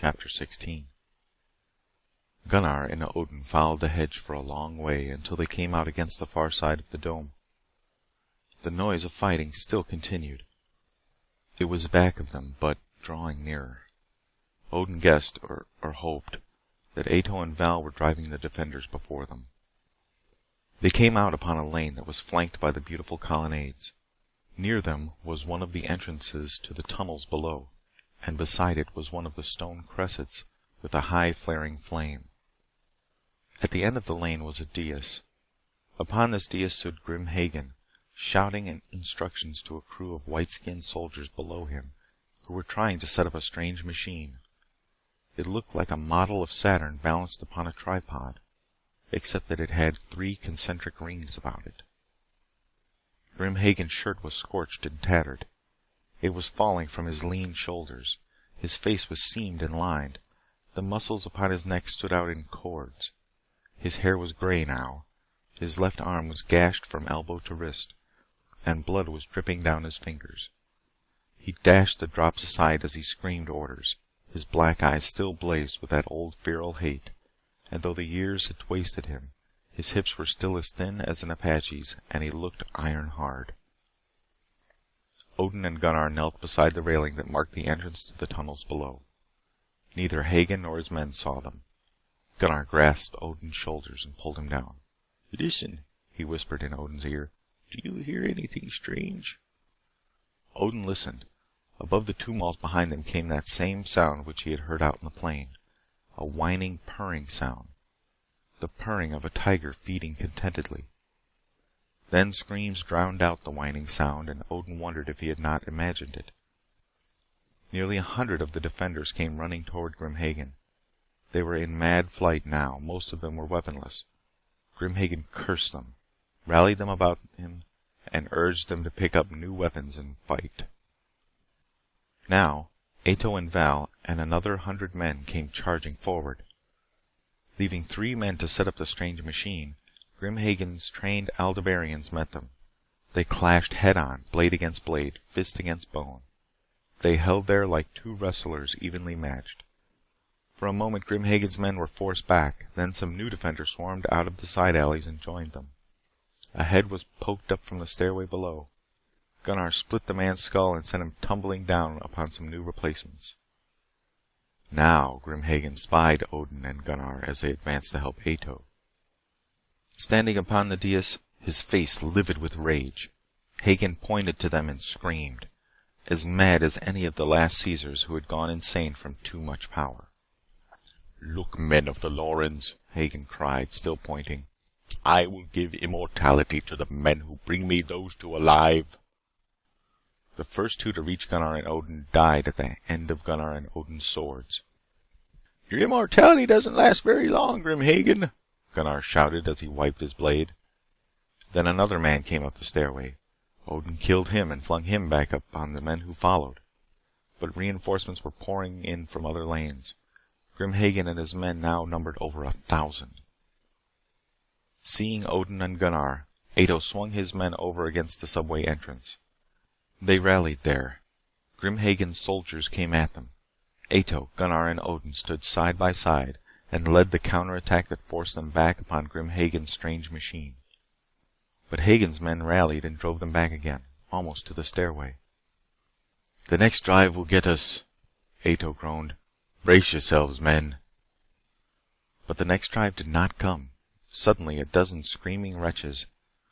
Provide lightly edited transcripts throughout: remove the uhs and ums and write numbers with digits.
Chapter 16. Gunnar and Odin followed the hedge for a long way until they came out against the far side of the dome. The noise of fighting still continued. It was back of them, but drawing nearer. Odin guessed, or hoped, that Ato and Val were driving the defenders before them. They came out upon a lane that was flanked by the beautiful colonnades. Near them was one of the entrances to the tunnels below, and beside it was one of the stone cressets with a high flaring flame. At the end of the lane was a dais. Upon this dais stood Grim Hagen, shouting instructions to a crew of white-skinned soldiers below him who were trying to set up a strange machine. It looked like a model of Saturn balanced upon a tripod, except that it had 3 concentric rings about it. Grim Hagen's shirt was scorched and tattered. It was falling from his lean shoulders. His face was seamed and lined. The muscles upon his neck stood out in cords. His hair was gray now. His left arm was gashed from elbow to wrist, and blood was dripping down his fingers. He dashed the drops aside as he screamed orders. His black eyes still blazed with that old feral hate, and though the years had wasted him, his hips were still as thin as an Apache's, and he looked iron hard. Odin and Gunnar knelt beside the railing that marked the entrance to the tunnels below. Neither Hagen nor his men saw them. Gunnar grasped Odin's shoulders and pulled him down. "Listen," he whispered in Odin's ear. "Do you hear anything strange?" Odin listened. Above the tumult behind them came that same sound which he had heard out in the plain. A whining, purring sound. The purring of a tiger feeding contentedly. Then screams drowned out the whining sound, and Odin wondered if he had not imagined it. Nearly 100 of the defenders came running toward Grim Hagen. They were in mad flight now. Most of them were weaponless. Grim Hagen cursed them, rallied them about him, and urged them to pick up new weapons and fight. Now, Ato and Val and another 100 men came charging forward. Leaving 3 men to set up the strange machine, Grim Hagen's trained Aldebaranians met them. They clashed head-on, blade against blade, fist against bone. They held there like 2 wrestlers evenly matched. For a moment Grim Hagen's men were forced back, then some new defenders swarmed out of the side alleys and joined them. A head was poked up from the stairway below. Gunnar split the man's skull and sent him tumbling down upon some new replacements. Now Grim Hagen spied Odin and Gunnar as they advanced to help Ato. Standing upon the dais, his face livid with rage, Hagen pointed to them and screamed, as mad as any of the last Caesars who had gone insane from too much power. "Look, men of the Lorens," Hagen cried, still pointing. "I will give immortality to the men who bring me those 2 alive." The first 2 to reach Gunnar and Odin died at the end of Gunnar and Odin's swords. "Your immortality doesn't last very long, Grim Hagen," Gunnar shouted as he wiped his blade. Then another man came up the stairway. Odin killed him and flung him back up on the men who followed. But reinforcements were pouring in from other lanes. Grim Hagen and his men now numbered over 1,000. Seeing Odin and Gunnar, Ato swung his men over against the subway entrance. They rallied there. Grim Hagen's soldiers came at them. Ato, Gunnar, and Odin stood side by side and led the counterattack that forced them back upon Grim Hagen's strange machine. But Hagen's men rallied and drove them back again, almost to the stairway. "The next drive will get us," Ato groaned. "Brace yourselves, men." But the next drive did not come. Suddenly a dozen screaming wretches,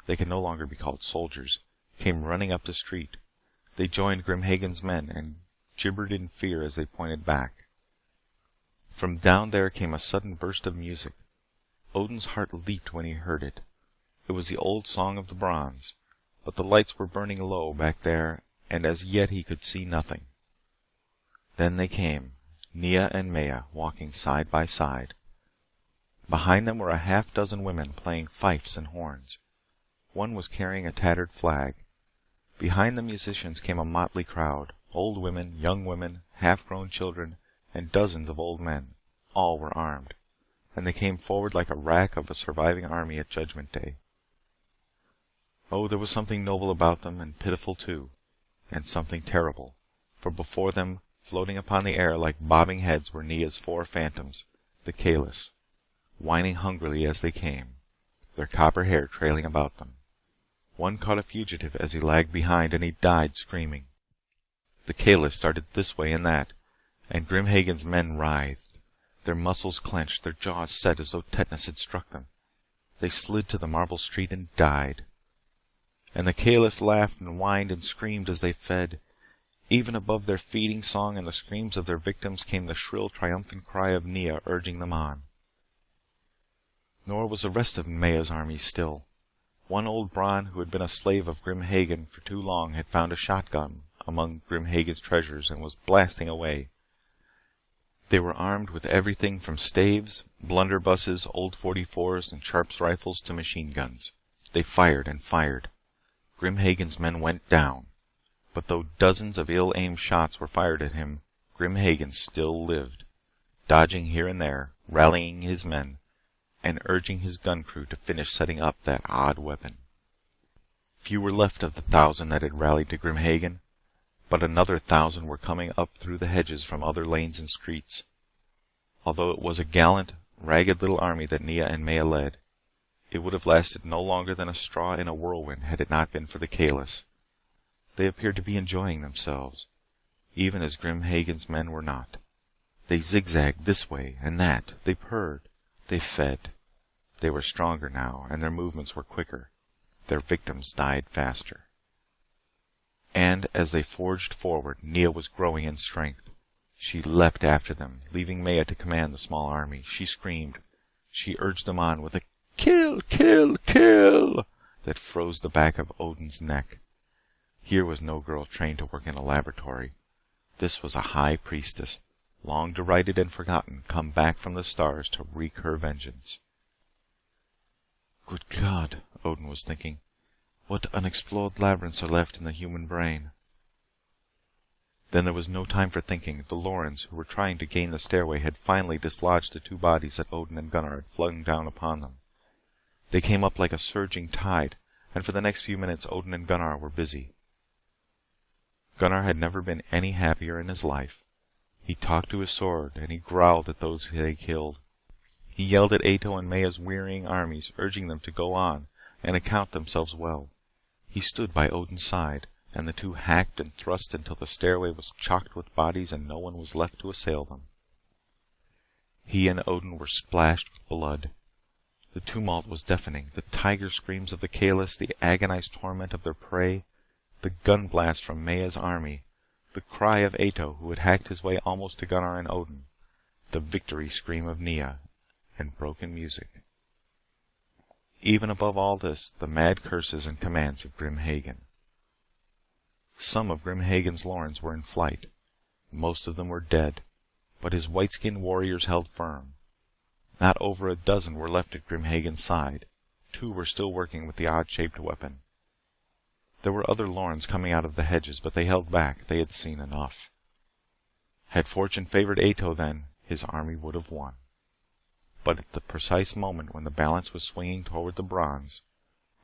they could no longer be called soldiers, came running up the street. They joined Grim Hagen's men and gibbered in fear as they pointed back. From down there came a sudden burst of music. Odin's heart leaped when he heard it. It was the old song of the Bronze, but the lights were burning low back there and as yet he could see nothing. Then they came, Nia and Maya walking side by side. Behind them were a half-dozen women playing fifes and horns. One was carrying a tattered flag. Behind the musicians came a motley crowd. Old women, young women, half-grown children, and dozens of old men. All were armed, and they came forward like a rack of a surviving army at Judgment Day. Oh, there was something noble about them, and pitiful too, and something terrible, for before them floating upon the air like bobbing heads were Nia's 4 phantoms, the Kalis, whining hungrily as they came, their copper hair trailing about them. One caught a fugitive as he lagged behind, and he died screaming. The Kalis started this way and that, and Grim Hagen's men writhed. Their muscles clenched, their jaws set as though tetanus had struck them. They slid to the marble street and died. And the Kalis laughed and whined and screamed as they fed. Even above their feeding song and the screams of their victims came the shrill, triumphant cry of Nia urging them on. Nor was the rest of Maya's army still. One old Bron who had been a slave of Grim Hagen for too long had found a shotgun among Grim Hagen's treasures and was blasting away. They were armed with everything from staves, blunderbusses, old 44s, and Sharps rifles to machine guns. They fired and fired. Grim Hagen's men went down. But though dozens of ill-aimed shots were fired at him, Grim Hagen still lived, dodging here and there, rallying his men, and urging his gun crew to finish setting up that odd weapon. Few were left of the 1,000 that had rallied to Grim Hagen, but another 1,000 were coming up through the hedges from other lanes and streets. Although it was a gallant, ragged little army that Nia and Maya led, it would have lasted no longer than a straw in a whirlwind had it not been for the Kalis. They appeared to be enjoying themselves, even as Grim Hagen's men were not. They zigzagged this way and that. They purred. They fed. They were stronger now, and their movements were quicker. Their victims died faster. And as they forged forward, Nia was growing in strength. She leapt after them, leaving Maya to command the small army. She screamed. She urged them on with a "Kill! Kill! Kill!" that froze the back of Odin's neck. Here was no girl trained to work in a laboratory. This was a high priestess, long derided and forgotten, come back from the stars to wreak her vengeance. Good God, Odin was thinking. What unexplored labyrinths are left in the human brain? Then there was no time for thinking. The Lorens, who were trying to gain the stairway, had finally dislodged the 2 bodies that Odin and Gunnar had flung down upon them. They came up like a surging tide, and for the next few minutes Odin and Gunnar were busy. Gunnar had never been any happier in his life. He talked to his sword, and he growled at those they killed. He yelled at Ato and Maya's wearying armies, urging them to go on and account themselves well. He stood by Odin's side, and the 2 hacked and thrust until the stairway was chocked with bodies and no one was left to assail them. He and Odin were splashed with blood. The tumult was deafening. The tiger screams of the Kalis, the agonized torment of their prey, the gun blast from Maya's army, the cry of Ato, who had hacked his way almost to Gunnar and Odin, the victory scream of Nia, and broken music. Even above all this, the mad curses and commands of Grim Hagen. Some of Grim Hagen's Lorens were in flight. Most of them were dead, but his white-skinned warriors held firm. Not over a dozen were left at Grim Hagen's side. 2 were still working with the odd-shaped weapon. There were other Lorens coming out of the hedges, but they held back. They had seen enough. Had fortune favored Ato then, his army would have won. But at the precise moment when the balance was swinging toward the bronze,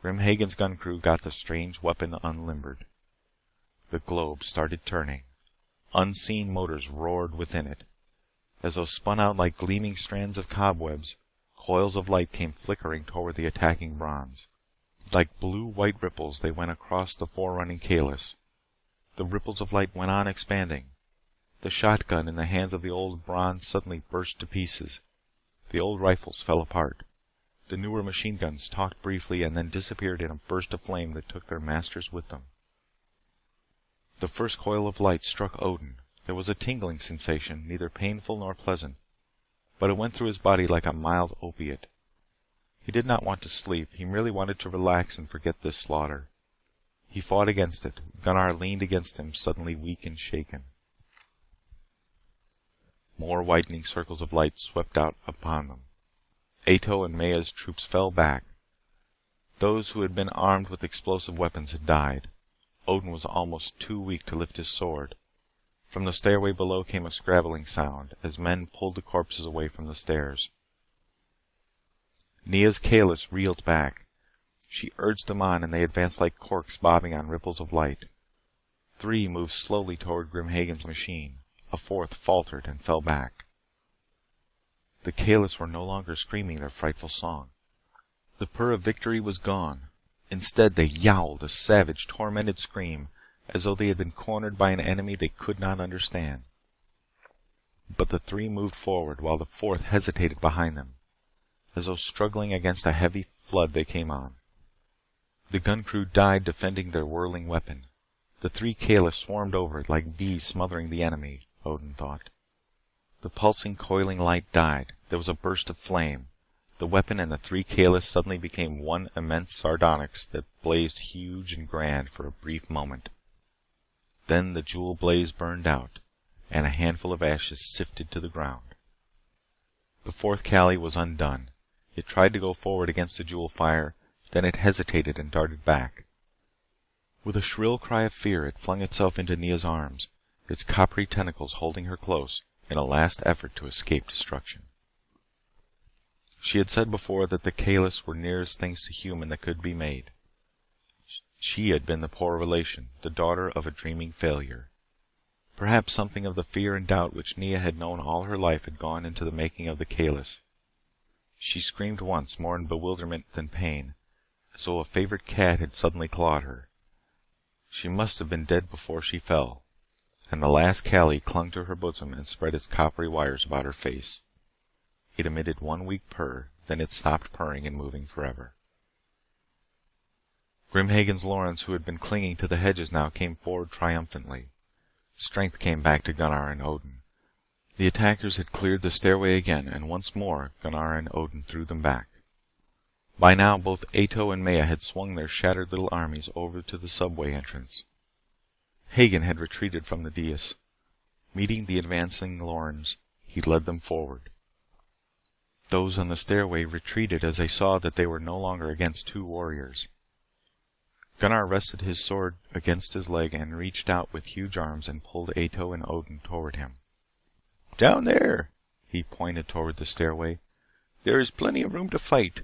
Grim Hagen's gun crew got the strange weapon unlimbered. The globe started turning. Unseen motors roared within it. As though spun out like gleaming strands of cobwebs, coils of light came flickering toward the attacking bronze. Like blue-white ripples, they went across the forerunning Kalis. The ripples of light went on expanding. The shotgun in the hands of the old bronze suddenly burst to pieces. The old rifles fell apart. The newer machine guns talked briefly and then disappeared in a burst of flame that took their masters with them. The first coil of light struck Odin. There was a tingling sensation, neither painful nor pleasant, but it went through his body like a mild opiate. He did not want to sleep. He merely wanted to relax and forget this slaughter. He fought against it. Gunnar leaned against him, suddenly weak and shaken. More widening circles of light swept out upon them. Ato and Maya's troops fell back. Those who had been armed with explosive weapons had died. Odin was almost too weak to lift his sword. From the stairway below came a scrabbling sound, as men pulled the corpses away from the stairs. Nia's Kalis reeled back. She urged them on, and they advanced like corks bobbing on ripples of light. 3 moved slowly toward Grim Hagen's machine. a fourth faltered and fell back. The Kalis were no longer screaming their frightful song. The purr of victory was gone. Instead, they yowled a savage, tormented scream, as though they had been cornered by an enemy they could not understand. But the three moved forward while the fourth hesitated behind them, as though struggling against a heavy flood they came on. The gun crew died defending their whirling weapon. The three Kalis swarmed over it like bees smothering the enemy, Odin thought. The pulsing, coiling light died. There was a burst of flame. The weapon and the three Kalis suddenly became one immense sardonyx that blazed huge and grand for a brief moment. Then the jewel blaze burned out, and a handful of ashes sifted to the ground. The fourth Kali was undone. It tried to go forward against the jewel fire, then it hesitated and darted back. With a shrill cry of fear, it flung itself into Nia's arms, its coppery tentacles holding her close in a last effort to escape destruction. She had said before that the Kalis were nearest things to human that could be made. She had been the poor relation, the daughter of a dreaming failure. Perhaps something of the fear and doubt which Nia had known all her life had gone into the making of the Kalis. She screamed once, more in bewilderment than pain, as though a favorite cat had suddenly clawed her. She must have been dead before she fell, and the last Kali clung to her bosom and spread its coppery wires about her face. It emitted one weak purr, then it stopped purring and moving forever. Grimhagen's Lorens, who had been clinging to the hedges now, came forward triumphantly. Strength came back to Gunnar and Odin. The attackers had cleared the stairway again, and once more Gunnar and Odin threw them back. By now, both Ato and Maya had swung their shattered little armies over to the subway entrance. Hagen had retreated from the dais. Meeting the advancing Lorens, he led them forward. Those on the stairway retreated as they saw that they were no longer against two warriors. Gunnar rested his sword against his leg and reached out with huge arms and pulled Ato and Odin toward him. "Down there," he pointed toward the stairway, "there is plenty of room to fight,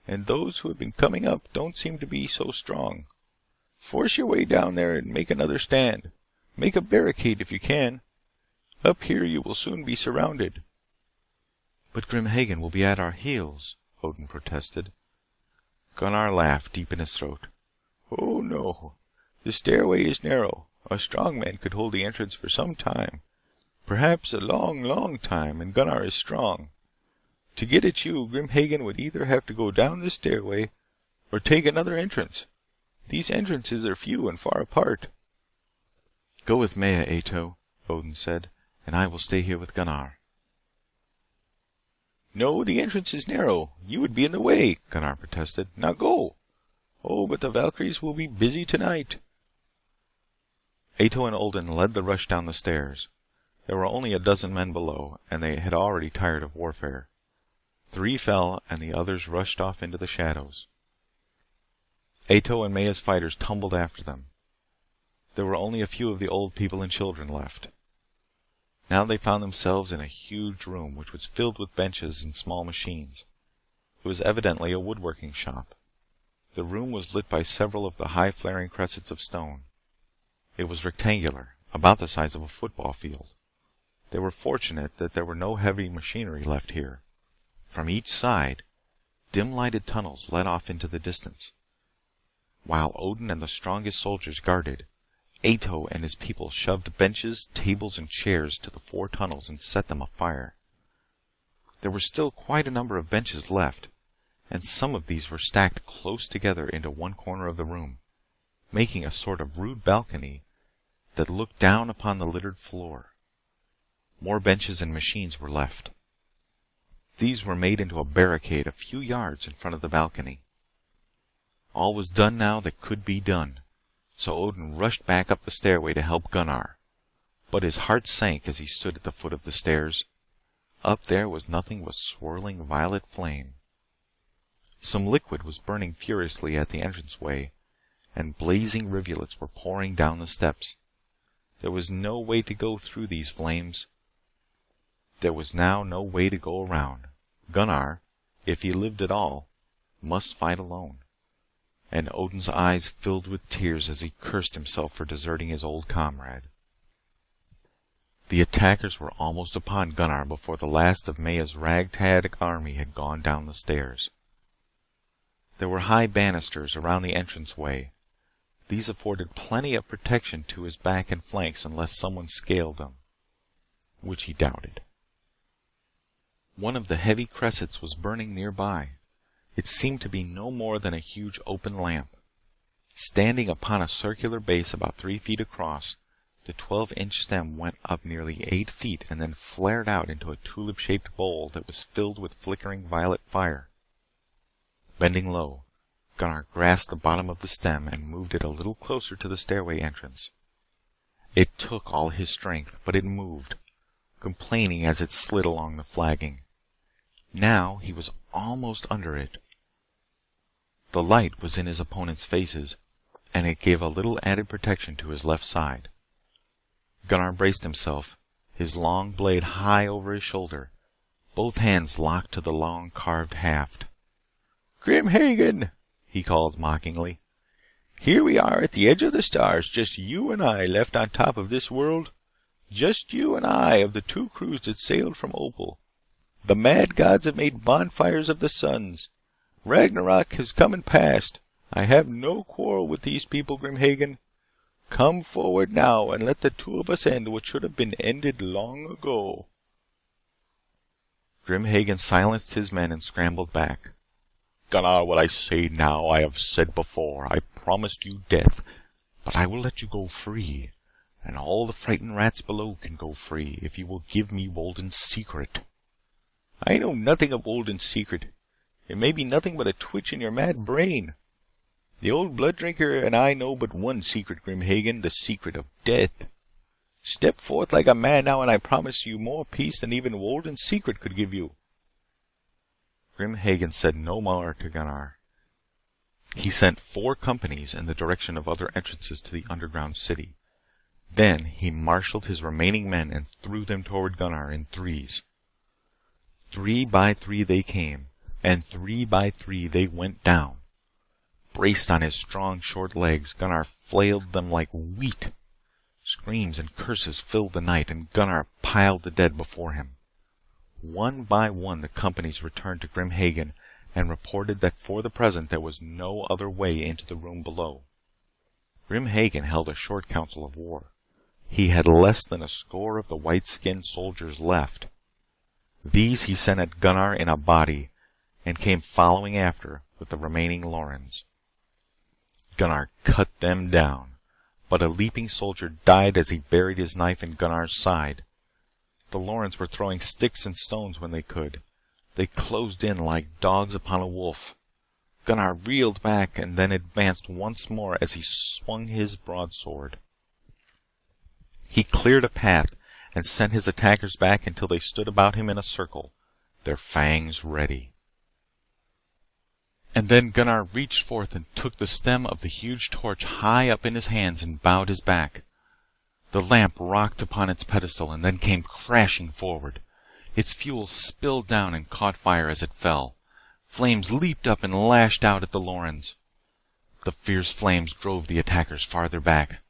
and those who have been coming up don't seem to be so strong. Force your way down there and make another stand. Make a barricade if you can. Up here you will soon be surrounded." "But Grimhagen will be at our heels," Odin protested. Gunnar laughed deep in his throat. "Oh no. The stairway is narrow. A strong man could hold the entrance for some time. Perhaps a long, long time, and Gunnar is strong. To get at you, Grimhagen would either have to go down the stairway or take another entrance. These entrances are few and far apart." "Go with Maya, Ato," Odin said, "and I will stay here with Gunnar." "No, the entrance is narrow. You would be in the way," Gunnar protested. "Now go. Oh, but the Valkyries will be busy tonight." Ato and Odin led the rush down the stairs. There were only a dozen men below, and they had already tired of warfare. 3 fell, and the others rushed off into the shadows. Ato and Maya's fighters tumbled after them. There were only a few of the old people and children left. Now they found themselves in a huge room which was filled with benches and small machines. It was evidently a woodworking shop. The room was lit by several of the high flaring cressets of stone. It was rectangular, about the size of a football field. They were fortunate that there were no heavy machinery left here. From each side, dim lighted tunnels led off into the distance. While Odin and the strongest soldiers guarded, Ato and his people shoved benches, tables, and chairs to the 4 tunnels and set them afire. There were still quite a number of benches left, and some of these were stacked close together into one corner of the room, making a sort of rude balcony that looked down upon the littered floor. More benches and machines were left. These were made into a barricade a few yards in front of the balcony. All was done now that could be done, so Odin rushed back up the stairway to help Gunnar. But his heart sank as he stood at the foot of the stairs. Up there was nothing but swirling violet flame. Some liquid was burning furiously at the entranceway, and blazing rivulets were pouring down the steps. There was no way to go through these flames. There was now no way to go around. Gunnar, if he lived at all, must fight alone. And Odin's eyes filled with tears as he cursed himself for deserting his old comrade. The attackers were almost upon Gunnar before the last of Maya's ragtag army had gone down the stairs. There were high banisters around the entranceway. These afforded plenty of protection to his back and flanks unless someone scaled them, which he doubted. One of the heavy cressets was burning nearby. It seemed to be no more than a huge open lamp. Standing upon a circular base about 3 feet across, the 12-inch stem went up nearly 8 feet and then flared out into a tulip-shaped bowl that was filled with flickering violet fire. Bending low, Gunnar grasped the bottom of the stem and moved it a little closer to the stairway entrance. It took all his strength, but it moved, complaining as it slid along the flagging. Now he was almost under it. The light was in his opponent's faces, and it gave a little added protection to his left side. Gunnar braced himself, his long blade high over his shoulder, both hands locked to the long carved haft. "Grim Hagen," he called mockingly. "Here we are at the edge of the stars, just you and I left on top of this world. Just you and I of the 2 crews that sailed from Opal. The mad gods have made bonfires of the suns. Ragnarok has come and passed. I have no quarrel with these people, Grim Hagen. Come forward now and let the 2 of us end what should have been ended long ago." Grim Hagen silenced his men and scrambled back. "Gunnar, what I say now I have said before. I promised you death, but I will let you go free, and all the frightened rats below can go free, if you will give me Wolden's secret. I know nothing of Wolden's secret. It may be nothing but a twitch in your mad brain. The old blood drinker and I know but one secret, Grim Hagen, the secret of death. Step forth like a man now, and I promise you more peace than even Wolden's secret could give you." Grim Hagen said no more to Gunnar. He sent 4 companies in the direction of other entrances to the underground city. Then he marshaled his remaining men and threw them toward Gunnar in threes. 3 by 3 they came, and 3 by 3 they went down. Braced on his strong short legs, Gunnar flailed them like wheat. Screams and curses filled the night, and Gunnar piled the dead before him. One by one the companies returned to Grim Hagen and reported that for the present there was no other way into the room below. Grim Hagen held a short council of war. He had less than a score of the white-skinned soldiers left. These he sent at Gunnar in a body, and came following after with the remaining Lorens. Gunnar cut them down, but a leaping soldier died as he buried his knife in Gunnar's side. The Lorens were throwing sticks and stones when they could. They closed in like dogs upon a wolf. Gunnar reeled back and then advanced once more as he swung his broadsword. He cleared a path and sent his attackers back until they stood about him in a circle, their fangs ready. And then Gunnar reached forth and took the stem of the huge torch high up in his hands and bowed his back. The lamp rocked upon its pedestal and then came crashing forward. Its fuel spilled down and caught fire as it fell. Flames leaped up and lashed out at the Lorens. The fierce flames drove the attackers farther back.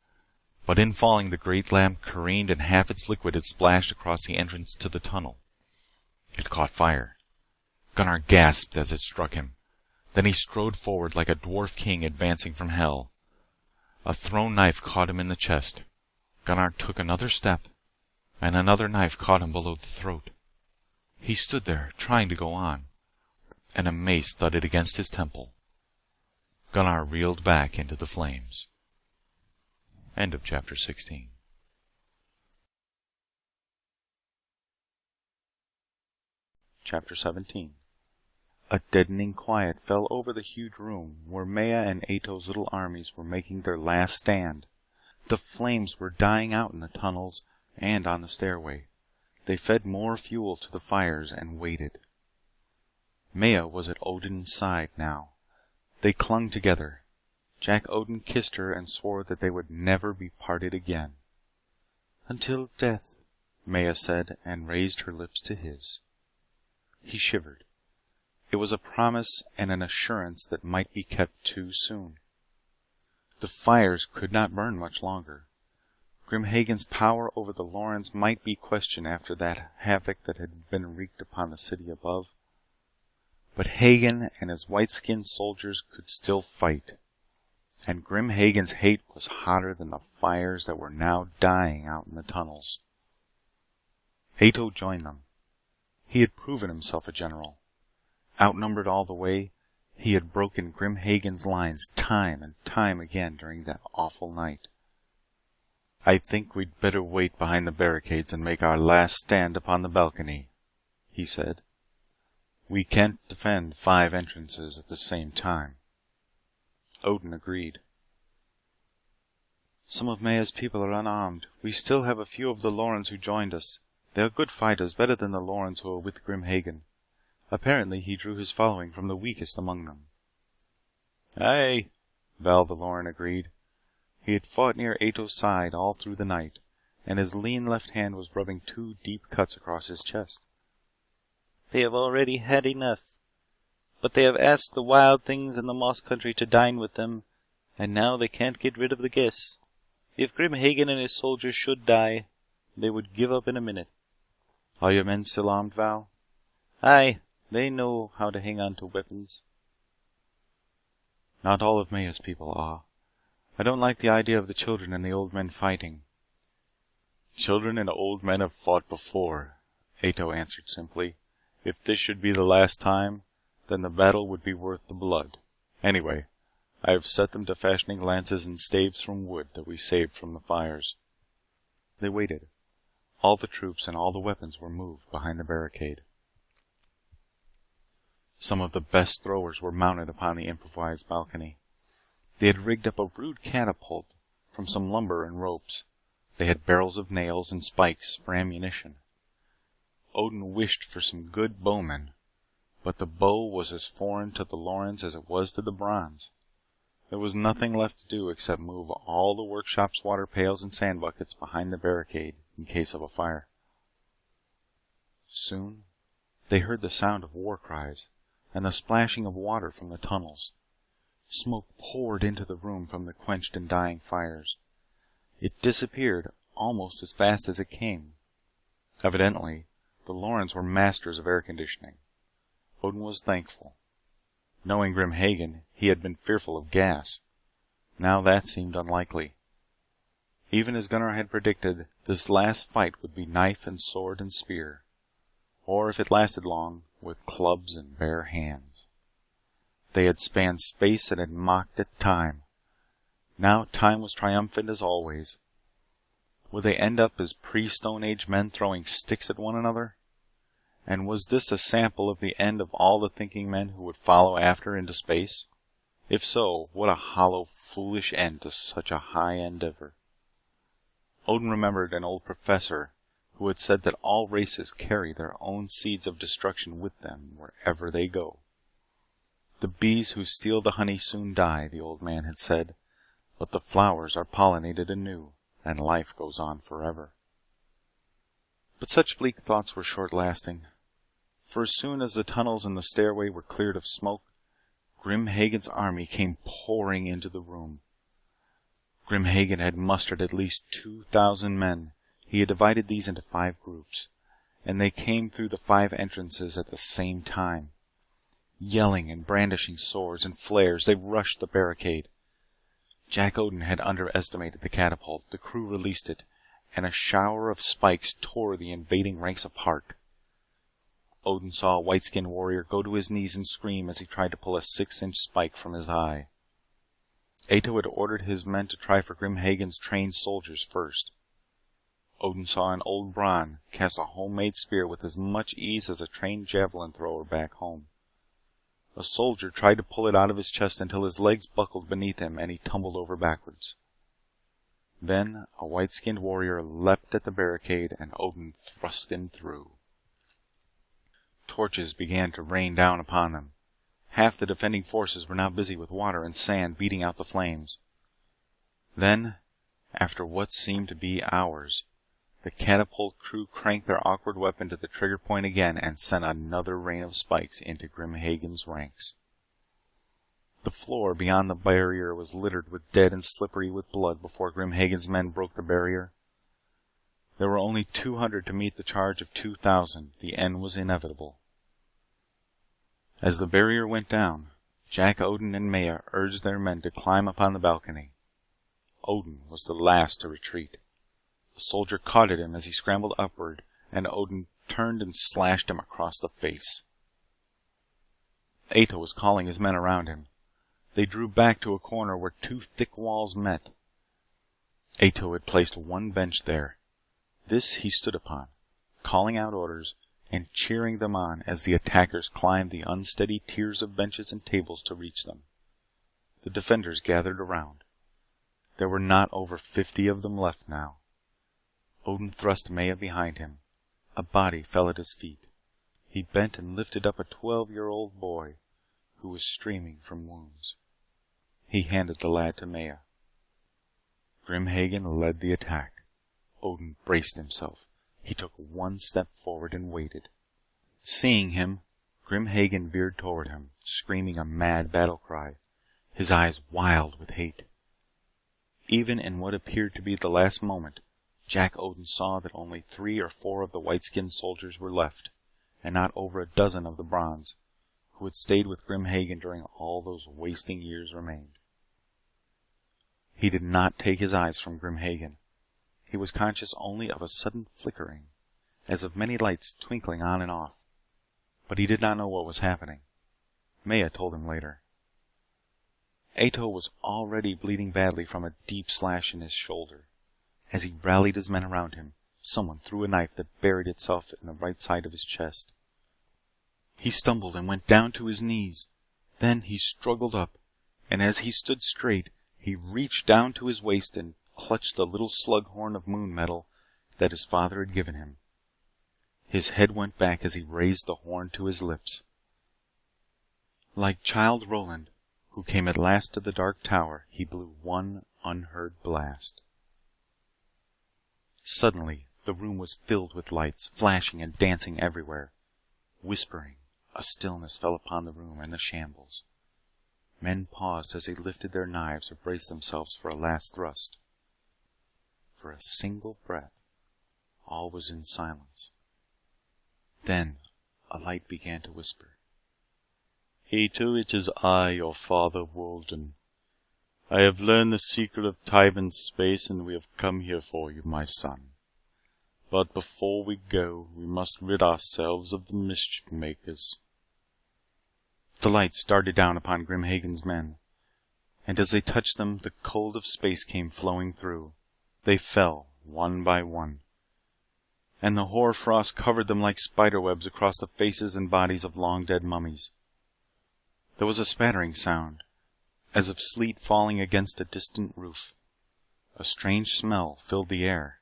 But in falling, the great lamp careened and half its liquid had splashed across the entrance to the tunnel. It caught fire. Gunnar gasped as it struck him. Then he strode forward like a dwarf king advancing from hell. A thrown knife caught him in the chest. Gunnar took another step, and another knife caught him below the throat. He stood there, trying to go on, and a mace thudded against his temple. Gunnar reeled back into the flames. End of chapter 16. Chapter 17. A deadening quiet fell over the huge room where Maya and Ato's little armies were making their last stand. The flames were dying out in the tunnels and on the stairway. They fed more fuel to the fires and waited. Maya was at Odin's side now. They clung together. Jack Odin kissed her and swore that they would never be parted again. "Until death," Maya said, and raised her lips to his. He shivered. It was a promise and an assurance that might be kept too soon. The fires could not burn much longer. Grim Hagen's power over the Lorens might be questioned after that havoc that had been wreaked upon the city above. But Hagen and his white-skinned soldiers could still fight. And Grim Hagen's hate was hotter than the fires that were now dying out in the tunnels. Ato joined them. He had proven himself a general. Outnumbered all the way, he had broken Grim Hagen's lines time and time again during that awful night. "I think we'd better wait behind the barricades and make our last stand upon the balcony," he said. "We can't defend 5 entrances at the same time." Odin agreed. "Some of Maya's people are unarmed. We still have a few of the Lorens who joined us. They are good fighters, better than the Lorens who are with Grim Hagen. Apparently he drew his following from the weakest among them." "Aye," Val the Loren agreed. He had fought near Ato's side all through the night, and his lean left hand was rubbing 2 deep cuts across his chest. "They have already had enough. But they have asked the wild things in the moss country to dine with them, and now they can't get rid of the guests. If Grim Hagen and his soldiers should die, they would give up in a minute." "Are your men still armed, Val?" "Aye. They know how to hang on to weapons." "Not all of Maya's people are. I don't like the idea of the children and the old men fighting." "Children and old men have fought before," Ato answered simply. "If this should be the last time, then the battle would be worth the blood. Anyway, I have set them to fashioning lances and staves from wood that we saved from the fires." They waited. All the troops and all the weapons were moved behind the barricade. Some of the best throwers were mounted upon the improvised balcony. They had rigged up a rude catapult from some lumber and ropes. They had barrels of nails and spikes for ammunition. Odin wished for some good bowmen, but the bow was as foreign to the Lorens as it was to the Brons. There was nothing left to do except move all the workshop's water pails and sand buckets behind the barricade in case of a fire. Soon they heard the sound of war cries and the splashing of water from the tunnels. Smoke poured into the room from the quenched and dying fires. It disappeared almost as fast as it came. Evidently, the Lorens were masters of air conditioning. Odin was thankful. Knowing Grim Hagen, he had been fearful of gas. Now that seemed unlikely. Even as Gunnar had predicted, this last fight would be knife and sword and spear. Or if it lasted long, with clubs and bare hands. They had spanned space and had mocked at time. Now time was triumphant as always. Would they end up as pre-Stone Age men throwing sticks at one another? And was this a sample of the end of all the thinking men who would follow after into space? If so, what a hollow, foolish end to such a high endeavor. Odin remembered an old professor who had said that all races carry their own seeds of destruction with them wherever they go. The bees who steal the honey soon die, the old man had said, but the flowers are pollinated anew, and life goes on forever. But such bleak thoughts were short-lasting, for as soon as the tunnels and the stairway were cleared of smoke, Grim Hagen's army came pouring into the room. Grim Hagen had mustered at least 2,000 men. He had divided these into 5 groups, and they came through the 5 entrances at the same time. Yelling and brandishing swords and flares, they rushed the barricade. Jack Odin had underestimated the catapult. The crew released it, and a shower of spikes tore the invading ranks apart. Odin saw a white-skinned warrior go to his knees and scream as he tried to pull a 6-inch spike from his eye. Ato had ordered his men to try for Grim Hagen's trained soldiers first. Odin saw an old Bron cast a homemade spear with as much ease as a trained javelin thrower back home. A soldier tried to pull it out of his chest until his legs buckled beneath him and he tumbled over backwards. Then a white-skinned warrior leapt at the barricade and Odin thrust him through. Torches began to rain down upon them. Half the defending forces were now busy with water and sand beating out the flames. Then, after what seemed to be hours, the catapult crew cranked their awkward weapon to the trigger point again and sent another rain of spikes into Grim Hagen's ranks. The floor beyond the barrier was littered with dead and slippery with blood before Grim Hagen's men broke the barrier. There were only 200 to meet the charge of 2,000. The end was inevitable. As the barrier went down, Jack, Odin, and Maya urged their men to climb upon the balcony. Odin was the last to retreat. A soldier caught at him as he scrambled upward, and Odin turned and slashed him across the face. Ato was calling his men around him. They drew back to a corner where two thick walls met. Ato had placed one bench there. This he stood upon, calling out orders and cheering them on as the attackers climbed the unsteady tiers of benches and tables to reach them. The defenders gathered around. There were not over 50 of them left now. Odin thrust Maya behind him. A body fell at his feet. He bent and lifted up a 12-year-old boy who was streaming from wounds. He handed the lad to Maya. Grim Hagen led the attack. Odin braced himself. He took one step forward and waited. Seeing him, Grim Hagen veered toward him, screaming a mad battle cry, his eyes wild with hate. Even in what appeared to be the last moment, Jack Odin saw that only 3 or 4 of the white-skinned soldiers were left, and not over a dozen of the bronze, who had stayed with Grim Hagen during all those wasting years remained. He did not take his eyes from Grim Hagen. He was conscious only of a sudden flickering, as of many lights twinkling on and off, but he did not know what was happening. Maya told him later. Ato was already bleeding badly from a deep slash in his shoulder. As he rallied his men around him, someone threw a knife that buried itself in the right side of his chest. He stumbled and went down to his knees. Then he struggled up, and as he stood straight, he reached down to his waist and clutched the little slug horn of moon metal that his father had given him. His head went back as he raised the horn to his lips. Like Childe Roland, who came at last to the dark tower, he blew one unheard blast. Suddenly, the room was filled with lights, flashing and dancing everywhere. Whispering, a stillness fell upon the room and the shambles. Men paused as they lifted their knives or braced themselves for a last thrust. For a single breath, all was in silence. Then, a light began to whisper. Ato, it is I, your father, Walden. I have learned the secret of time and space, and we have come here for you, my son. But before we go, we must rid ourselves of the mischief makers. The lights darted down upon Grim Hagen's men, and as they touched them, the cold of space came flowing through. They fell, one by one, and the hoarfrost covered them like spiderwebs across the faces and bodies of long-dead mummies. There was a spattering sound, as of sleet falling against a distant roof. A strange smell filled the air,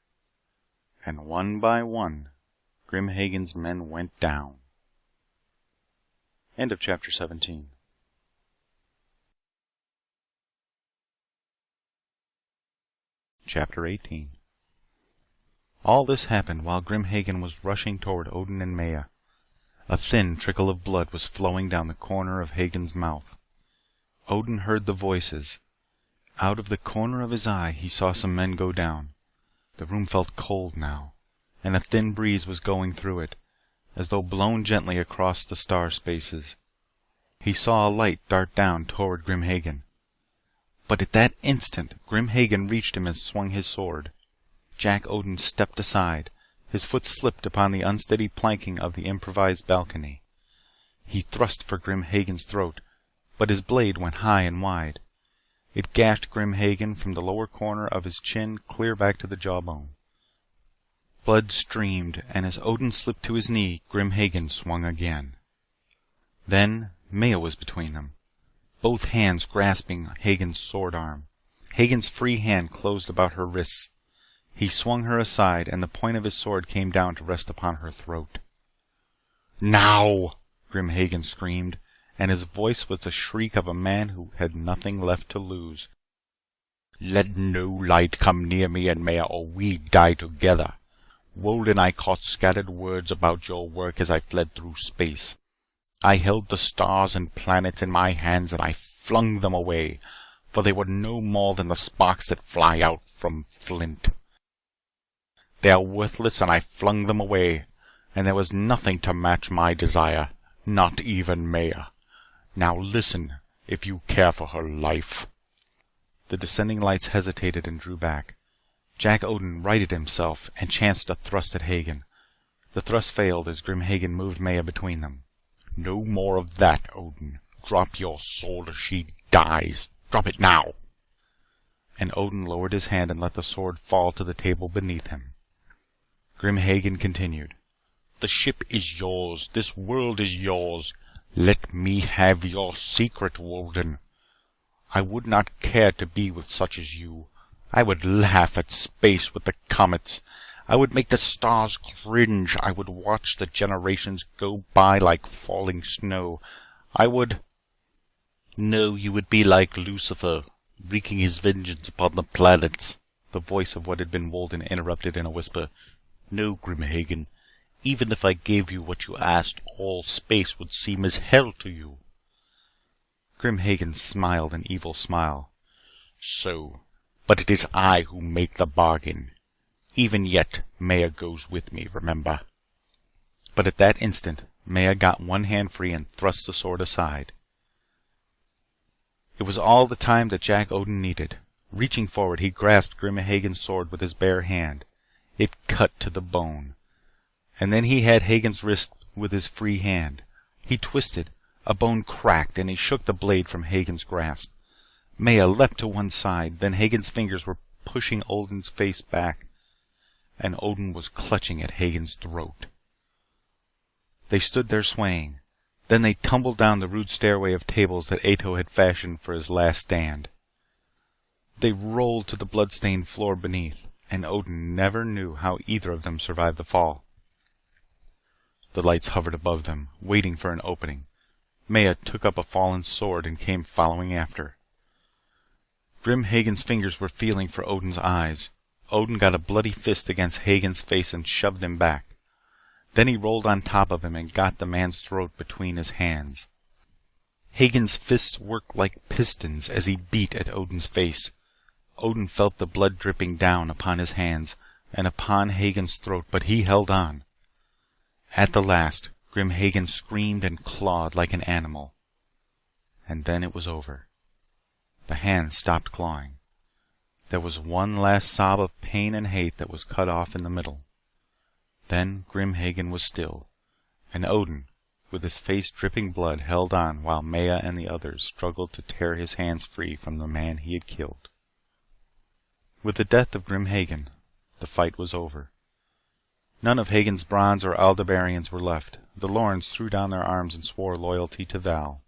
and one by one, Grim Hagen's men went down. End of chapter 17. Chapter 18. All this happened while Grim Hagen was rushing toward Odin and Maya. A thin trickle of blood was flowing down the corner of Hagen's mouth. Odin heard the voices. Out of the corner of his eye he saw some men go down. The room felt cold now, and a thin breeze was going through it, as though blown gently across the star spaces. He saw a light dart down toward Grim Hagen. But at that instant, Grim Hagen reached him and swung his sword. Jack Odin stepped aside. His foot slipped upon the unsteady planking of the improvised balcony. He thrust for Grim Hagen's throat, but his blade went high and wide. It gashed Grim Hagen from the lower corner of his chin clear back to the jawbone. Blood streamed, and as Odin slipped to his knee, Grim Hagen swung again. Then Maya was between them, both hands grasping Hagen's sword arm. Hagen's free hand closed about her wrists. He swung her aside, and the point of his sword came down to rest upon her throat. "Now!" Grim Hagen screamed, and his voice was the shriek of a man who had nothing left to lose. "Let no light come near me and Maya, or we die together. Wold and I caught scattered words about your work as I fled through space. I held the stars and planets in my hands and I flung them away, for they were no more than the sparks that fly out from flint. They are worthless and I flung them away. And there was nothing to match my desire. Not even Maya. Now listen, if you care for her life." The descending lights hesitated and drew back. Jack Odin righted himself and chanced a thrust at Hagen. The thrust failed as Grim Hagen moved Maya between them. "No more of that, Odin. Drop your sword or she dies. Drop it now." And Odin lowered his hand and let the sword fall to the table beneath him. Grim Hagen continued. "The ship is yours. This world is yours. Let me have your secret, Woden. I would not care to be with such as you. I would laugh at space with the comets. I would make the stars cringe. I would watch the generations go by like falling snow. I would—" "No, you would be like Lucifer, wreaking his vengeance upon the planets," the voice of what had been Woden interrupted in a whisper. "No, Grim Hagen. Even if I gave you what you asked, all space would seem as hell to you." Grim Hagen smiled an evil smile. "So, but it is I who make the bargain. Even yet, Maya goes with me, remember." But at that instant, Maya got one hand free and thrust the sword aside. It was all the time that Jack Odin needed. Reaching forward, he grasped Grim Hagen's sword with his bare hand. It cut to the bone. And then he had Hagen's wrist with his free hand. He twisted. A bone cracked, and he shook the blade from Hagen's grasp. Maya leapt to one side. Then Hagen's fingers were pushing Odin's face back, and Odin was clutching at Hagen's throat. They stood there swaying. Then they tumbled down the rude stairway of tables that Ato had fashioned for his last stand. They rolled to the blood-stained floor beneath, and Odin never knew how either of them survived the fall. The lights hovered above them, waiting for an opening. Maya took up a fallen sword and came following after. Grim Hagen's fingers were feeling for Odin's eyes. Odin got a bloody fist against Hagen's face and shoved him back. Then he rolled on top of him and got the man's throat between his hands. Hagen's fists worked like pistons as he beat at Odin's face. Odin felt the blood dripping down upon his hands and upon Hagen's throat, but he held on. At the last, Grim Hagen screamed and clawed like an animal. And then it was over. The hand stopped clawing. There was one last sob of pain and hate that was cut off in the middle. Then Grim Hagen was still, and Odin, with his face dripping blood, held on while Maya and the others struggled to tear his hands free from the man he had killed. With the death of Grim Hagen, the fight was over. None of Hagen's Brons or Aldebarians were left. The Lorns threw down their arms and swore loyalty to Val.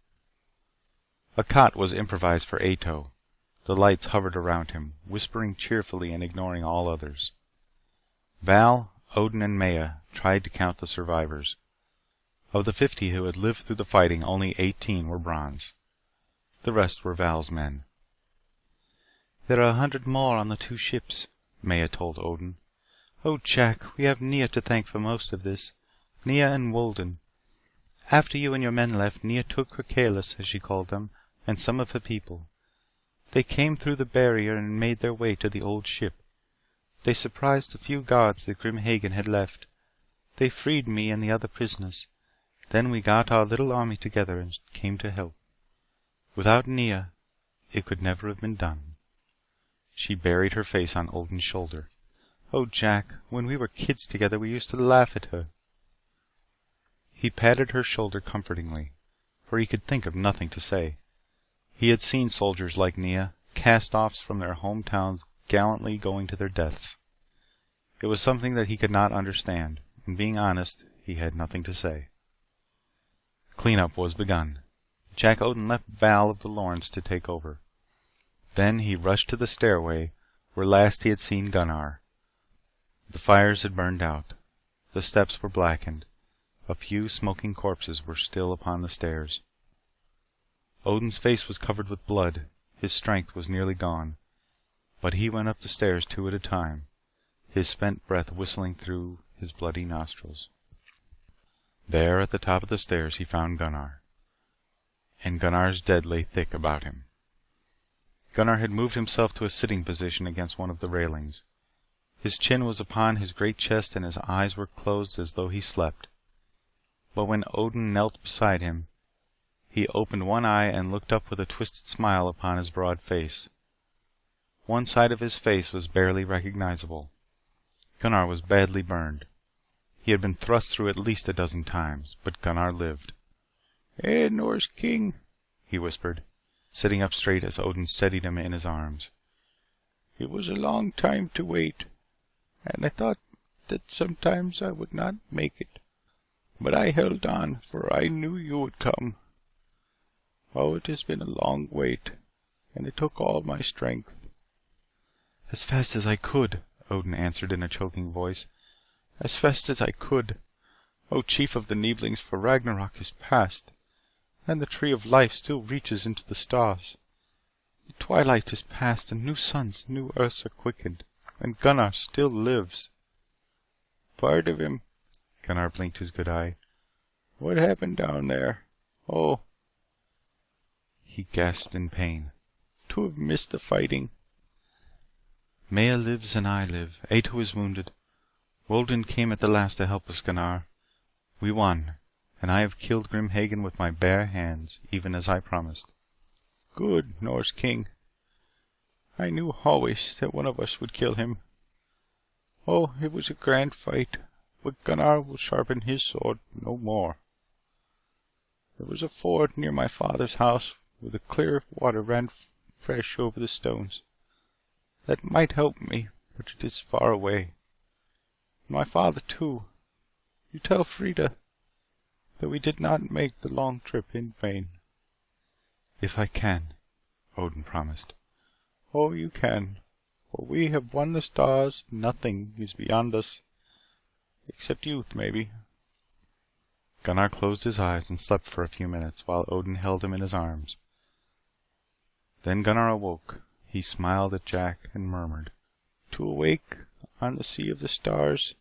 A cot was improvised for Ato. The lights hovered around him, whispering cheerfully and ignoring all others. Val, Odin, and Maya tried to count the survivors. Of the 50 who had lived through the fighting, only 18 were Brons. The rest were Val's men. "There are 100 more on the 2 ships," Maya told Odin. "Oh, Jack, we have Nia to thank for most of this. Nia and Woden. After you and your men left, Nia took her Kalis, as she called them, and some of her people. They came through the barrier and made their way to the old ship. They surprised the few guards that Grim Hagen had left. They freed me and the other prisoners. Then we got our little army together and came to help. Without Nia, it could never have been done." She buried her face on Odin's shoulder. "Oh, Jack, when we were kids together, we used to laugh at her." He patted her shoulder comfortingly, for he could think of nothing to say. He had seen soldiers like Nia, cast-offs from their hometowns, gallantly going to their deaths. It was something that he could not understand, and being honest, he had nothing to say. Cleanup was begun. Jack Odin left Val of the Lorns to take over. Then he rushed to the stairway where last he had seen Gunnar. The fires had burned out. The steps were blackened. A few smoking corpses were still upon the stairs. Odin's face was covered with blood. His strength was nearly gone. But he went up the stairs 2 at a time, his spent breath whistling through his bloody nostrils. There at the top of the stairs he found Gunnar. And Gunnar's dead lay thick about him. Gunnar had moved himself to a sitting position against one of the railings. His chin was upon his great chest and his eyes were closed as though he slept. But when Odin knelt beside him, he opened one eye and looked up with a twisted smile upon his broad face. One side of his face was barely recognizable. Gunnar was badly burned. He had been thrust through at least a dozen times, but Gunnar lived. Norse king," he whispered, sitting up straight as Odin steadied him in his arms. "It was a long time to wait, and I thought that sometimes I would not make it. But I held on, for I knew you would come. Oh, it has been a long wait, and it took all my strength." "As fast as I could," Odin answered in a choking voice. "As fast as I could. O chief of the Neeblings, for Ragnarok is past, and the tree of life still reaches into the stars. The twilight is past, and new suns, new earths are quickened, and Gunnar still lives." "Part of him," Gunnar blinked his good eye. "What happened down there? Oh," he gasped in pain, "to have missed the fighting." "Maya lives and I live. Ato is wounded. Woden came at the last to help us, Gunnar. We won, and I have killed Grim Hagen with my bare hands, even as I promised." "Good, Norse king. I knew always that one of us would kill him. Oh, it was a grand fight, but Gunnar will sharpen his sword no more. There was a ford near my father's house where the clear water ran fresh over the stones. That might help me, but it is far away. My father, too. You tell Frida that we did not make the long trip in vain." "If I can," Odin promised. "Oh, you can, for we have won the stars. Nothing is beyond us, except youth, maybe." Gunnar closed his eyes and slept for a few minutes while Odin held him in his arms. Then Gunnar awoke. He smiled at Jack and murmured, "To awake on the sea of the stars."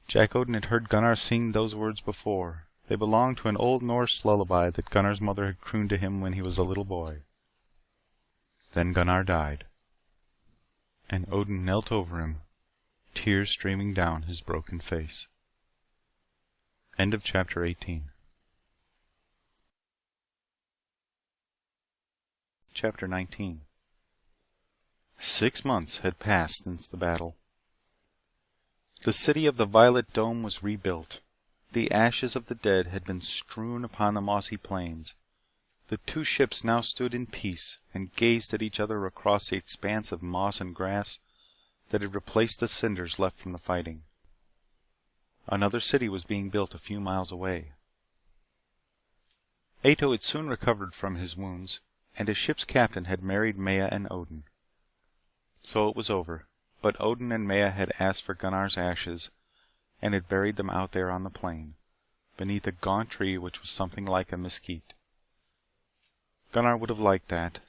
Jack Odin had heard Gunnar sing those words before. They belonged to an old Norse lullaby that Gunnar's mother had crooned to him when he was a little boy. Then Gunnar died, and Odin knelt over him, tears streaming down his broken face. End of chapter 18. Chapter 19. 6 months had passed since the battle. The city of the Violet Dome was rebuilt. The ashes of the dead had been strewn upon the mossy plains. The two ships now stood in peace and gazed at each other across the expanse of moss and grass that had replaced the cinders left from the fighting. Another city was being built a few miles away. Ato had soon recovered from his wounds, and his ship's captain had married Maya and Odin. So it was over, but Odin and Maya had asked for Gunnar's ashes and had buried them out there on the plain, beneath a gaunt tree which was something like a mesquite. Gunnar would have liked that.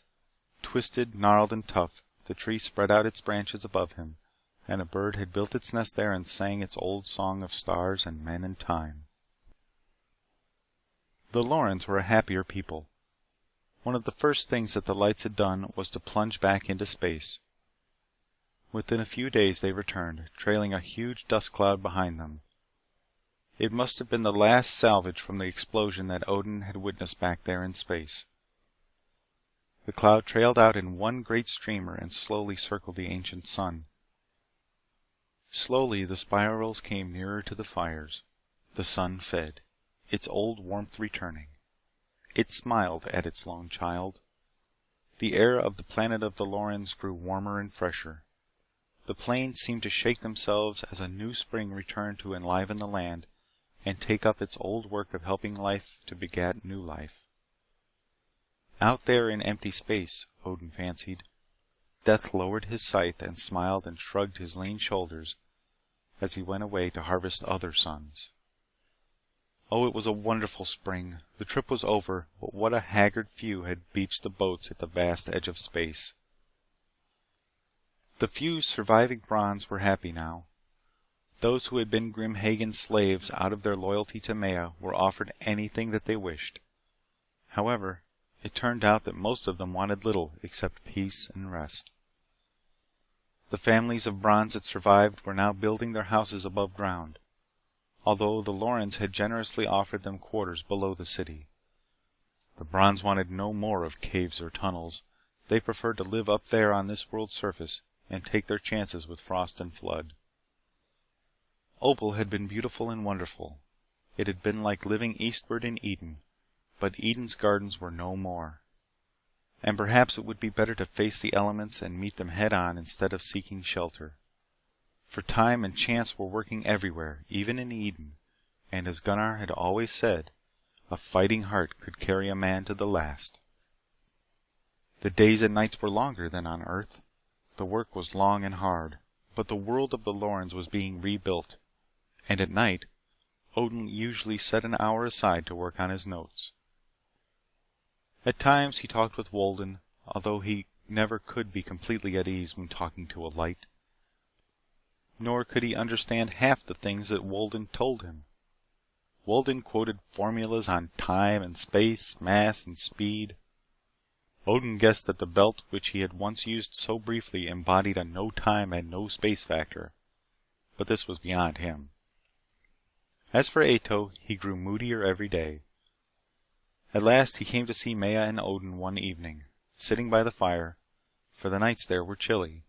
Twisted, gnarled, and tough, the tree spread out its branches above him, and a bird had built its nest there and sang its old song of stars and men and time. The Lorens were a happier people. One of the first things that the lights had done was to plunge back into space. Within a few days they returned, trailing a huge dust cloud behind them. It must have been the last salvage from the explosion that Odin had witnessed back there in space. The cloud trailed out in one great streamer and slowly circled the ancient sun. Slowly the spirals came nearer to the fires. The sun fed, its old warmth returning. It smiled at its lone child. The air of the planet of the Lorens grew warmer and fresher. The plains seemed to shake themselves as a new spring returned to enliven the land and take up its old work of helping life to beget new life. Out there in empty space, Odin fancied, Death lowered his scythe and smiled and shrugged his lean shoulders as he went away to harvest other suns. Oh, it was a wonderful spring. The trip was over, but what a haggard few had beached the boats at the vast edge of space. The few surviving Brons were happy now. Those who had been Grim Hagen's slaves out of their loyalty to Maya were offered anything that they wished. However, it turned out that most of them wanted little except peace and rest. The families of bronze that survived were now building their houses above ground, although the Lorens had generously offered them quarters below the city. The bronze wanted no more of caves or tunnels. They preferred to live up there on this world's surface and take their chances with frost and flood. Opal had been beautiful and wonderful. It had been like living eastward in Eden, but Eden's gardens were no more. And perhaps it would be better to face the elements and meet them head on instead of seeking shelter. For time and chance were working everywhere, even in Eden, and as Gunnar had always said, a fighting heart could carry a man to the last. The days and nights were longer than on Earth. The work was long and hard, but the world of the Lorens was being rebuilt, and at night, Odin usually set an hour aside to work on his notes. At times he talked with Wolden, although he never could be completely at ease when talking to a light. Nor could he understand half the things that Wolden told him. Wolden quoted formulas on time and space, mass and speed. Odin guessed that the belt which he had once used so briefly embodied a no time and no space factor, but this was beyond him. As for Ato, he grew moodier every day. At last he came to see Maya and Odin one evening, sitting by the fire, for the nights there were chilly.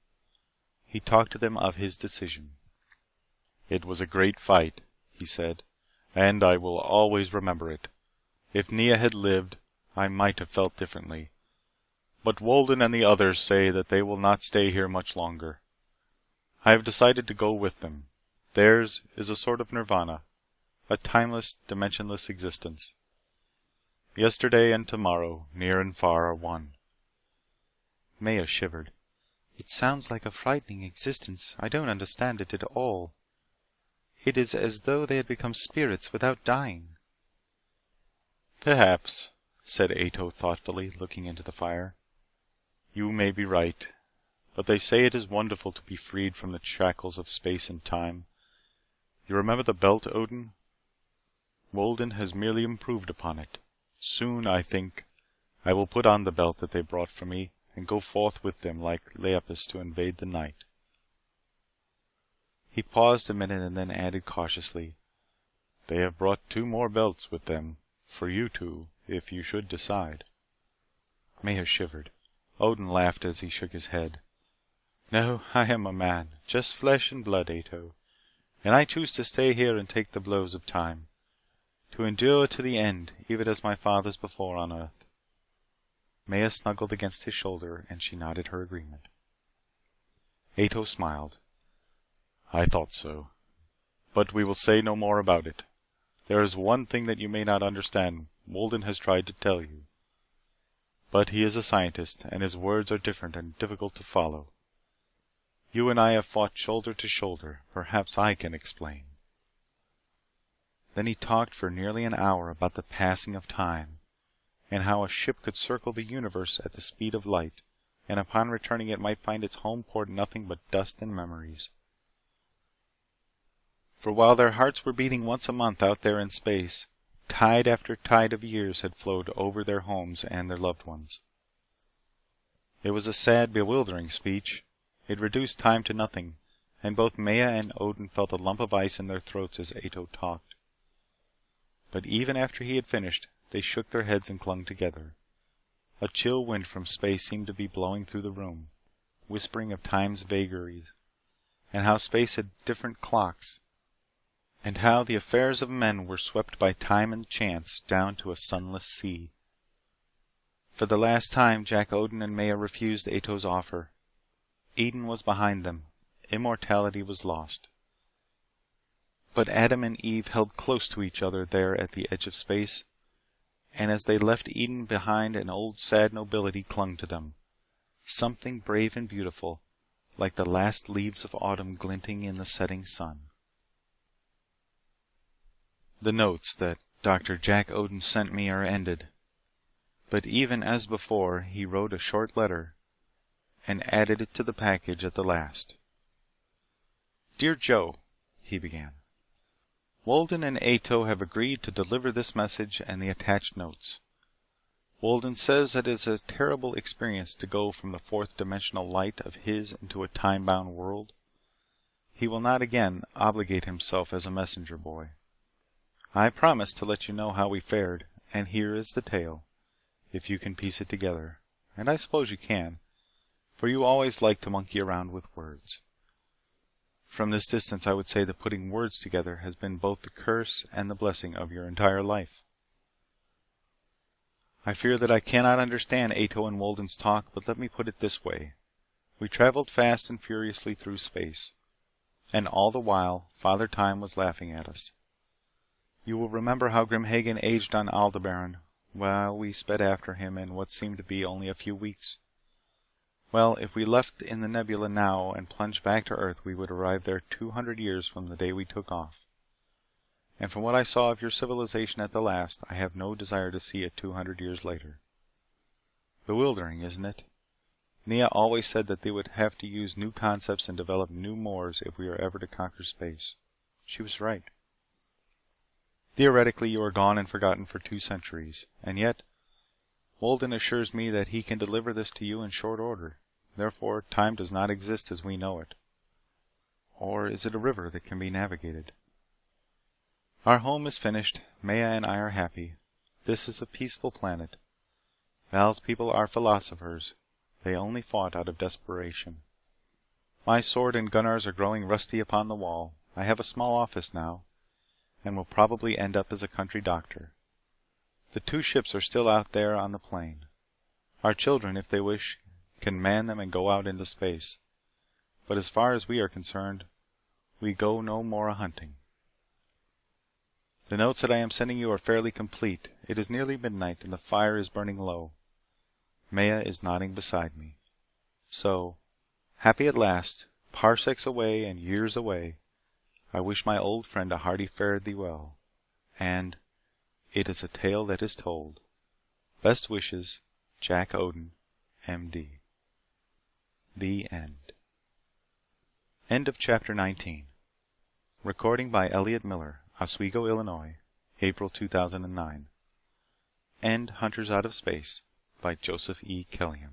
He talked to them of his decision. "It was a great fight," he said, "and I will always remember it. If Nia had lived, I might have felt differently. But Wolden and the others say that they will not stay here much longer. I have decided to go with them. Theirs is a sort of nirvana, a timeless, dimensionless existence. Yesterday and tomorrow, near and far, are one." Maya shivered. "It sounds like a frightening existence. I don't understand it at all. It is as though they had become spirits without dying." "Perhaps," said Ato thoughtfully, looking into the fire. "You may be right. But they say it is wonderful to be freed from the shackles of space and time. You remember the belt, Odin? Wolden has merely improved upon it. Soon, I think, I will put on the belt that they brought for me and go forth with them like Leapus to invade the night." He paused a minute and then added cautiously, "They have brought 2 more belts with them, for you two, if you should decide." Maya shivered. Odin laughed as he shook his head. "No, I am a man. Just flesh and blood, Ato. And I choose to stay here and take the blows of time. To endure to the end, even as my fathers before on Earth." Maya snuggled against his shoulder and she nodded her agreement. Ato smiled. "I thought so. But we will say no more about it. There is one thing that you may not understand. Wolden has tried to tell you. But he is a scientist, and his words are different and difficult to follow. You and I have fought shoulder to shoulder. Perhaps I can explain." Then he talked for nearly an hour about the passing of time, and how a ship could circle the universe at the speed of light, and upon returning it might find its home port nothing but dust and memories. For while their hearts were beating once a month out there in space, tide after tide of years had flowed over their homes and their loved ones. It was a sad, bewildering speech. It reduced time to nothing, and both Maya and Odin felt a lump of ice in their throats as Ato talked. But even after he had finished, they shook their heads and clung together. A chill wind from space seemed to be blowing through the room, whispering of time's vagaries, and how space had different clocks, and how the affairs of men were swept by time and chance down to a sunless sea. For the last time, Jack Odin and Maya refused Ato's offer. Eden was behind them. Immortality was lost. But Adam and Eve held close to each other there at the edge of space, and as they left Eden behind, an old sad nobility clung to them. Something brave and beautiful, like the last leaves of autumn glinting in the setting sun. The notes that Dr. Jack Odin sent me are ended, but even as before, he wrote a short letter and added it to the package at the last. "Dear Joe," he began, "Wolden and Ato have agreed to deliver this message and the attached notes. Walden says that it is a terrible experience to go from the fourth dimensional light of his into a time-bound world. He will not again obligate himself as a messenger boy. I promised to let you know how we fared, and here is the tale, if you can piece it together. And I suppose you can, for you always like to monkey around with words. From this distance I would say that putting words together has been both the curse and the blessing of your entire life. I fear that I cannot understand Ato and Walden's talk, but let me put it this way. We traveled fast and furiously through space, and all the while Father Time was laughing at us. You will remember how Grim Hagen aged on Aldebaran, while we sped after him in what seemed to be only a few weeks. Well, if we left in the nebula now and plunged back to Earth, we would arrive there 200 years from the day we took off. And from what I saw of your civilization at the last, I have no desire to see it 200 years later. Bewildering, isn't it? Nia always said that they would have to use new concepts and develop new mores if we are ever to conquer space. She was right. Theoretically, you are gone and forgotten for 2 centuries, and yet, Walden assures me that he can deliver this to you in short order. Therefore, time does not exist as we know it. Or is it a river that can be navigated? Our home is finished. Maya and I are happy. This is a peaceful planet. Val's people are philosophers. They only fought out of desperation. My sword and Gunnar's are growing rusty upon the wall. I have a small office now, and will probably end up as a country doctor. The 2 ships are still out there on the plain. Our children, if they wish, can man them and go out into space. But as far as we are concerned, we go no more a-hunting. The notes that I am sending you are fairly complete. It is nearly midnight and the fire is burning low. Maya is nodding beside me. So, happy at last, parsecs away and years away, I wish my old friend a hearty fare thee well. And, it is a tale that is told. Best wishes, Jack Odin, M.D. The End. End of Chapter 19. Recording by Elliot Miller, Oswego, Illinois, April 2009. End Hunters Out of Space by Joseph E. Kelleam.